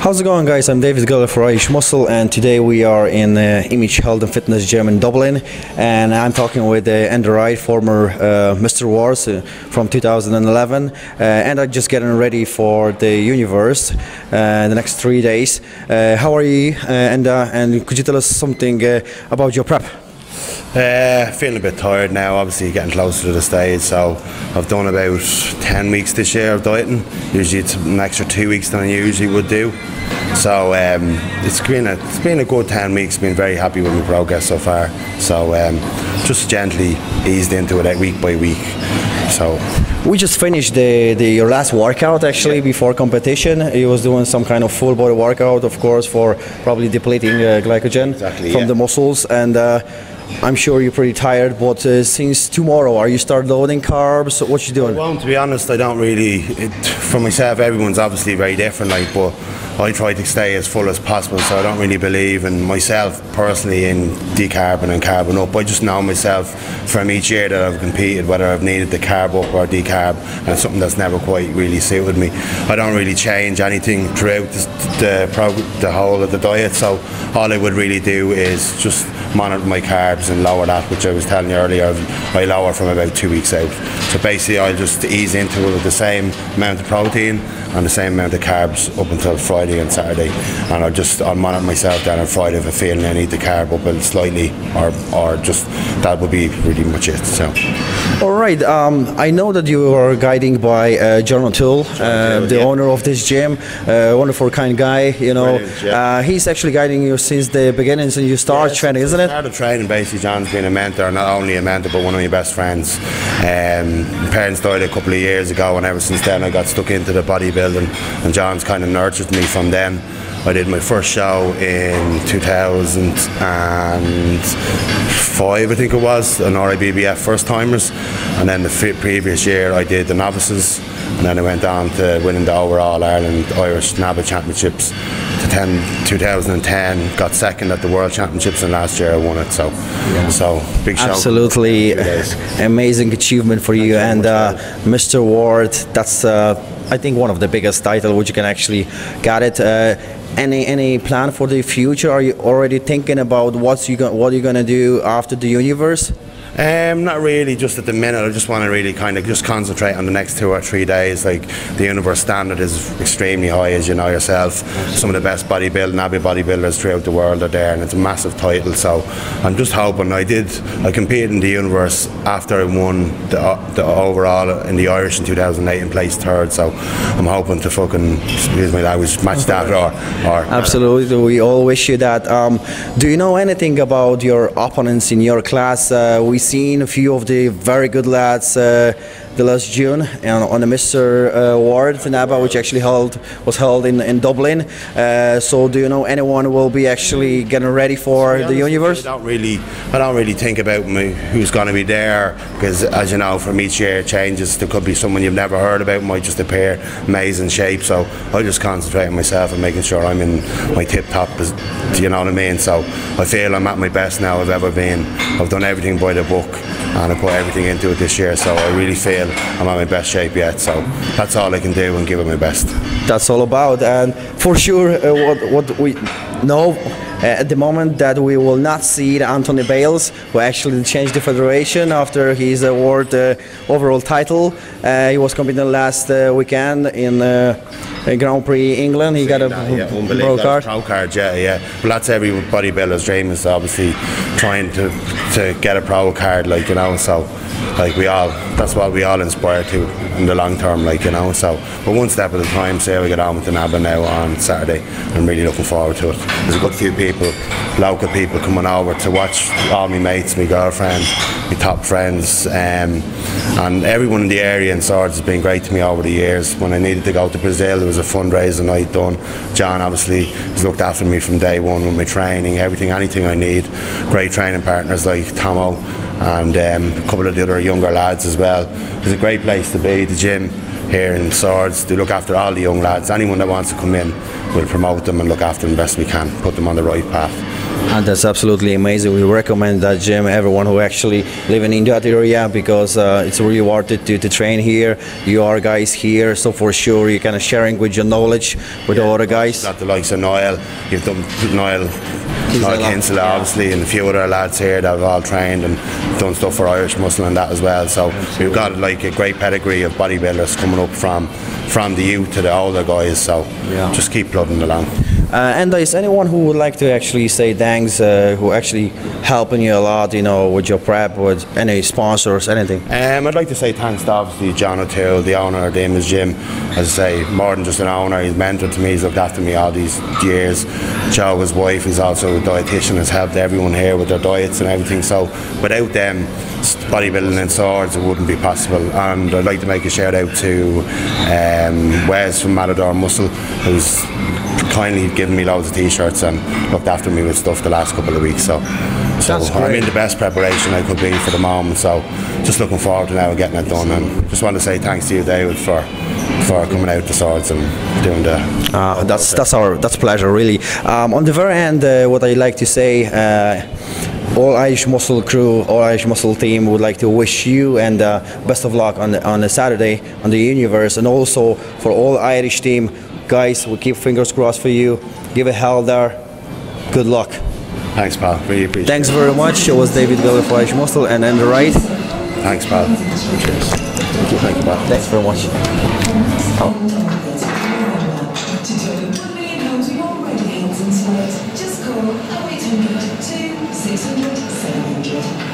How's it going, guys? I'm David Guller for Irish Muscle, and today we are in Image Health and Fitness Gym in Dublin, and I'm talking with Enda Wright, former Mr. Wars from 2011, and I'm just getting ready for the Universe the next 3 days. How are you, Enda? And could you tell us something about your prep? Feeling a bit tired now, obviously getting closer to the stage, so I've done about 10 weeks this year of dieting. Usually it's an extra 2 weeks than I usually would do. So it's been a good 10 weeks, been very happy with my progress so far. So just gently eased into it week by week. So we just finished your last workout actually before competition. He was doing some kind of full body workout, of course, for probably depleting glycogen from the muscles, and I'm sure you're pretty tired, but since tomorrow, are you start loading carbs? What you doing? Well, to be honest, I don't really. For myself, everyone's obviously very different, but I try to stay as full as possible, so I don't really believe in myself personally in decarbing and carbing up. I just know myself from each year that I've competed, whether I've needed the carb up or decarb, and it's something that's never quite really suited me. I don't really change anything throughout the whole of the diet, so all I would really do is just monitor my carbs and lower that, which I was telling you earlier, I lower from about 2 weeks out. So basically I'll just ease into it with the same amount of protein and the same amount of carbs up until Friday and Saturday, and I'll monitor myself then on Friday if I feel I need the carb up slightly, or just that would be really much it. So alright, I know that you are guiding by John O'Toole, the owner of this gym, wonderful kind guy, you know. He's actually guiding you since the beginnings and you start training, isn't it? I started training, basically John's been a mentor, not only a mentor but one of my best friends. My parents died a couple of years ago, and ever since then I got stuck into the bodybuilding, and John's kind of nurtured me from then. I did my first show in 2005, I think it was, an RIBBF first timers, and then the previous year I did the novices, and then I went on to winning the overall Ireland Irish NABA Championships to 2010, got second at the World Championships, and last year I won it. So big show. Absolutely amazing achievement for you, and Mr. Ward, that's I think one of the biggest titles which you can actually get it. Any plan for the future? Are you already thinking about what you're gonna do after the Universe? Not really, just at the minute. I just want to really kind of just concentrate on the next 2 or 3 days. Like, the Universe standard is extremely high, as you know yourself. Some of the best bodybuilders throughout the world are there, and it's a massive title. So I'm just hoping. I competed in the Universe after I won the overall in the Irish in 2008 and placed third. So I'm hoping to excuse my language, match that or absolutely. We all wish you that. Do you know anything about your opponents in your class? We've seen a few of the very good lads the last June on the Mr. Ward NABA, which actually was held in Dublin. So do you know anyone who will be actually getting ready for the Universe? I don't really think about who's going to be there, because as you know, from each year it changes. There could be someone you've never heard about, might just appear amazing shape. So I just concentrate on myself and making sure I'm in my tip top. Do you know what I mean? So I feel I'm at my best now I've ever been. I've done everything by the book, and I put everything into it this year, so I really feel I'm at my best shape yet. So that's all I can do and give it my best. That's all about, and for sure what we know at the moment, that we will not see Anthony Bales, who actually changed the federation after his world overall title. He was competing last weekend in Grand Prix England. He got a pro card. Pro card, yeah. But that's every bodybuilder's dream, is obviously trying to get a pro card, like, you know. So that's what we all inspire to in the long term, like, you know. So, but one step at a time. Say we get on with the NABA now on Saturday. I'm really looking forward to it. There's a good few people, local people, coming over to watch. All my mates, my girlfriend, my top friends, and everyone in the area in Swords has been great to me over the years. When I needed to go to Brazil, there was a fundraising night done. John obviously has looked after me from day one with my training, anything I need. Great training partners like Tomo, and a couple of the other younger lads as well. It's a great place to be, the gym here in Swords. They look after all the young lads. Anyone that wants to come in, we'll promote them and look after them best we can, put them on the right path. And that's absolutely amazing. We recommend that gym, everyone who actually living in that area, because it's really worth it to train here. You are guys here, so for sure you're kind of sharing with your knowledge with the other guys. Got the likes of Niall, you've done Niall Kinsella, obviously, and a few other lads here that have all trained and done stuff for Irish Muscle and that as well. So we've got like a great pedigree of bodybuilders coming up from the youth to the older guys. So just keep plugging along. And is anyone who would like to actually say thanks, who actually helping you a lot, you know, with your prep, with any sponsors, anything? I'd like to say thanks to obviously John O'Toole, the owner of Damon's Gym. As I say, more than just an owner, he's mentored to me, he's looked after me all these years. Joe, his wife, is also a dietitian, has helped everyone here with their diets and everything. So without them, bodybuilding and swords, it wouldn't be possible. And I'd like to make a shout out to Wes from Matador Muscle, who's kindly given me loads of t-shirts and looked after me with stuff the last couple of weeks. So I'm in the best preparation I could be for the moment, so just looking forward to now getting it done. And just want to say thanks to you, David, for coming out the swords and doing the that's pleasure, really. On the very end, what I like to say, all Irish Muscle crew, all Irish Muscle team would like to wish you and best of luck on the Saturday on the Universe, and also for all Irish team guys, we keep fingers crossed for you. Give it hell there. Good luck. Thanks, pal. Really appreciate it. Thanks very much. It was David Giller for Irish Muscle and Enda Wright. Thanks, pal. Cheers. Thank you, pal. Thanks very much. Just call 0800 600 700.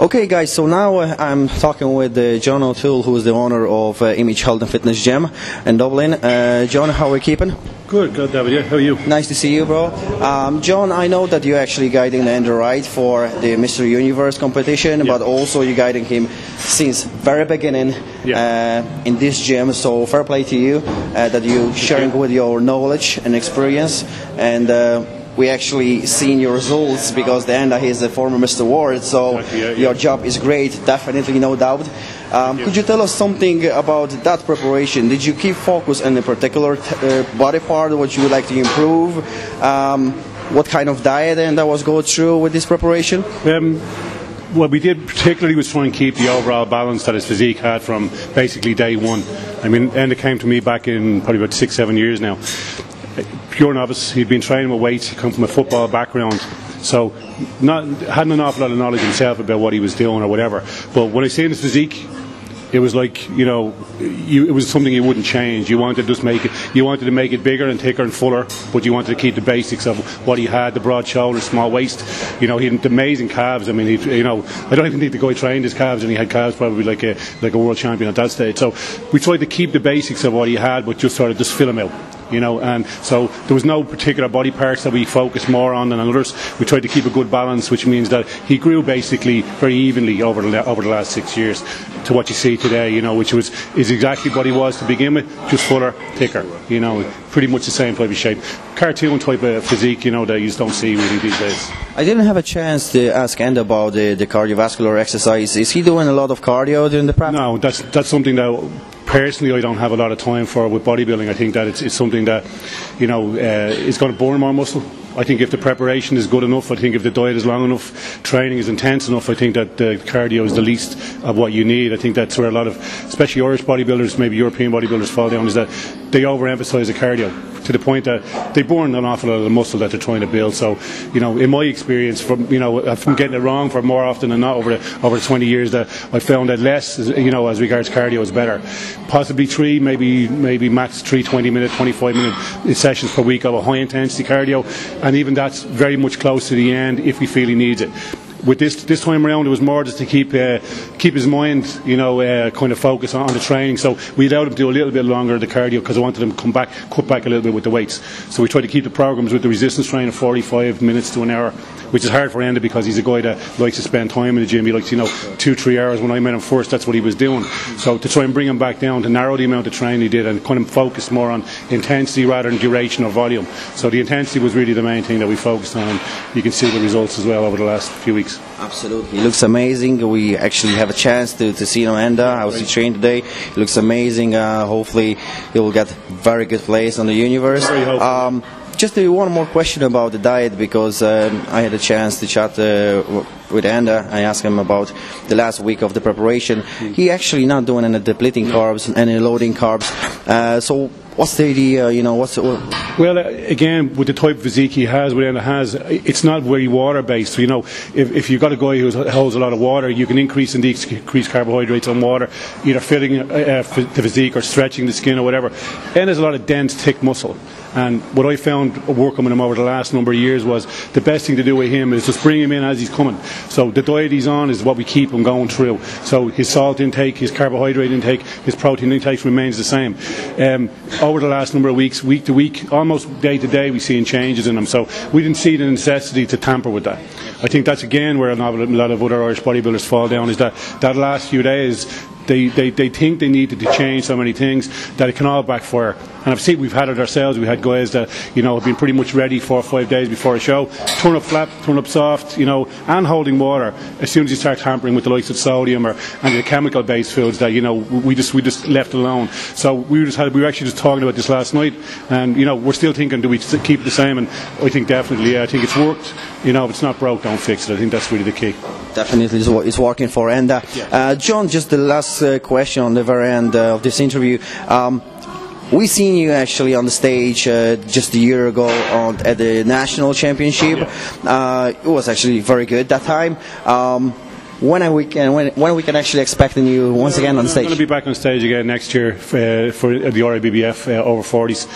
Okay guys, so now I'm talking with John O'Toole, who is the owner of Image Health and Fitness Gym in Dublin. John, how are you keeping? Good, David. Yeah, how are you? Nice to see you, bro. John, I know that you're actually guiding the Enda Wright for the MR.UNIVERSE competition, but also you're guiding him since very beginning in this gym. So fair play to you that you're sharing with your knowledge and experience, and we actually seen your results because the Enda is the former Mr. World, so your job is great, definitely, no doubt. Could you tell us something about that preparation? Did you keep focus on a particular body part what you would like to improve? What kind of diet Enda was going through with this preparation? What we did particularly was try and keep the overall balance that his physique had from basically day one. I mean, Enda came to me back in probably about 6-7 years now. Pure novice. He'd been training with weights. He come from a football background, so hadn't an awful lot of knowledge himself about what he was doing or whatever. But when I seen his physique, it was like, you know, it was something you wouldn't change. You wanted to just make it. You wanted to make it bigger and thicker and fuller, but you wanted to keep the basics of what he had: the broad shoulders, small waist. You know, he had amazing calves. I mean, I don't even think the guy trained his calves, and he had calves probably like a world champion at that stage. So we tried to keep the basics of what he had, but just sort of just fill him out. You know, and so there was no particular body parts that we focused more on than others. We tried to keep a good balance, which means that he grew basically very evenly over the last 6 years to what you see today. You know, which is exactly what he was to begin with, just fuller, thicker. You know, pretty much the same type of shape, cartoon type of physique. You know, that you just don't see really these days. I didn't have a chance to ask Enda about the cardiovascular exercise. Is he doing a lot of cardio during the prep? No, that's something that personally I don't have a lot of time for with bodybuilding. I think that it's something that, you know, is going to burn more muscle. I think if the preparation is good enough, I think if the diet is long enough, training is intense enough, I think that the cardio is the least of what you need. I think that's where a lot of, especially Irish bodybuilders, maybe European bodybuilders fall down, is that they overemphasize the cardio to the point that they burn an awful lot of the muscle that they're trying to build. So, you know, in my experience, from getting it wrong for more often than not over the 20 years, that I found that less, you know, as regards cardio is better. Possibly three, maybe max 3 20-minute, 25-minute sessions per week of a high intensity cardio, and even that's very much close to the end if we feel he needs it. with this time around, it was more just to keep his mind, kind of focused on the training. So we allowed him to do a little bit longer of the cardio because I wanted him to cut back a little bit with the weights. So we tried to keep the programs with the resistance training 45 minutes to an hour, which is hard for Enda because he's a guy that likes to spend time in the gym. He likes, 2-3 hours. When I met him first, that's what he was doing. So to try and bring him back down, to narrow the amount of training he did and kind of focus more on intensity rather than duration or volume. So the intensity was really the main thing that we focused on, and you can see the results as well over the last few weeks. Absolutely, he looks amazing. We actually have a chance to see Enda. How he trained today. He looks amazing. Hopefully he will get very good place on the universe. Just one more question about the diet, because I had a chance to chat with Enda. I asked him about the last week of the preparation. He actually not doing any depleting carbs, any loading carbs. So what's the idea? Well, again, with the type of physique he has, what Enda has, it's not very water based. So, if you've got a guy who holds a lot of water, you can increase and decrease carbohydrates on water, either filling the physique or stretching the skin or whatever. Enda's a lot of dense, thick muscle. And what I found working with him over the last number of years was the best thing to do with him is just bring him in as he's coming. So the diet he's on is what we keep him going through. So his salt intake, his carbohydrate intake, his protein intake remains the same. Over the last number of weeks, week to week, almost day to day, we're seeing changes in him. So we didn't see the necessity to tamper with that. I think that's again where a lot of other Irish bodybuilders fall down, is that last few days they think they needed to change so many things that it can all backfire. And I've seen, we've had it ourselves. We had guys that have been pretty much ready 4 or 5 days before a show, turn up flat, turn up soft, and holding water. As soon as you start tampering with the likes of sodium and the chemical-based foods that we just left alone. So we were actually just talking about this last night, and we're still thinking, do we keep it the same? And I think definitely, yeah, I think it's worked. If it's not broke, don't fix it. I think that's really the key. Definitely, it's working for Enda. Yeah. John, just the last question on the very end of this interview. We seen you actually on the stage just a year ago at the national championship. Yeah. It was actually very good that time. When we can actually expect you once again on the stage? I'm going to be back on stage again next year for the RIBBF over 40s.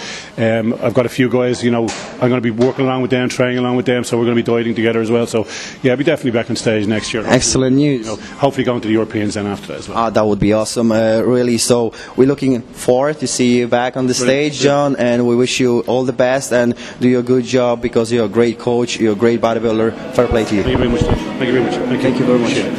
I've got a few guys, I'm going to be working along with them, training along with them, so we're going to be dieting together as well. So yeah, I'll be definitely back on stage next year. Excellent news. Hopefully going to the Europeans then after that as well. That would be awesome, really. So we're looking forward to see you back on the stage, John, and we wish you all the best and do a good job, because you're a great coach, you're a great bodybuilder. Fair play to you. Thank you very much. Thank you very much. Thank you very much. Thank you.